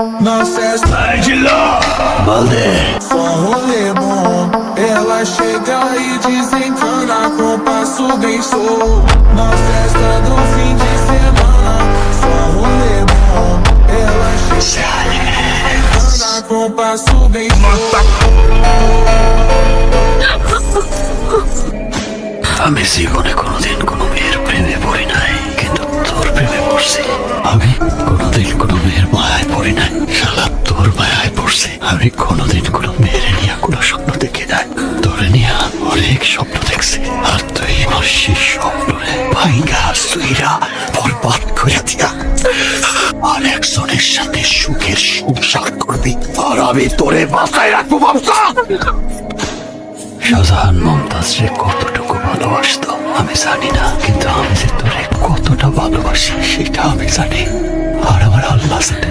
Na festa Balde, só rolê bom. Ela chega e desencana com passo bem show. Na festa do fim de semana, só rolê bom. Ela chega e desencana com passo bem show. আমি জীবনে কোনোদিন কোনো মেয়ের প্রেমে পড়ি নাই, কিন্তু তোর প্রেমে পড়ছি। আমি কোনোদিন কোনো মেয়ের মায়ায় পড়ি নাই, শালা তোর মায়ায় পড়ছি। আমি কোনোদিন কোনো মেয়ের নিয়ে কোনো স্বপ্ন দেখি নাই, তোরে নিয়ে অনেক স্বপ্ন দেখছি। আর তুই আমার সেই স্বপ্নরে ভাইঙ্গা সুইরা বরবাদ করে দিয়া আরেকজনের সাথে সুখের সংসার করবি, আর আমি তোরে বাঁচায় রাখবো ভাবছা। শাহজাহান মমতাজরে কতটুকু ভালোবাসতো আমি জানি না, কিন্তু আমি যে তোরে কতটা ভালোবাসি সেটা আমি জানি, আর আমার আল্লাহ জানে।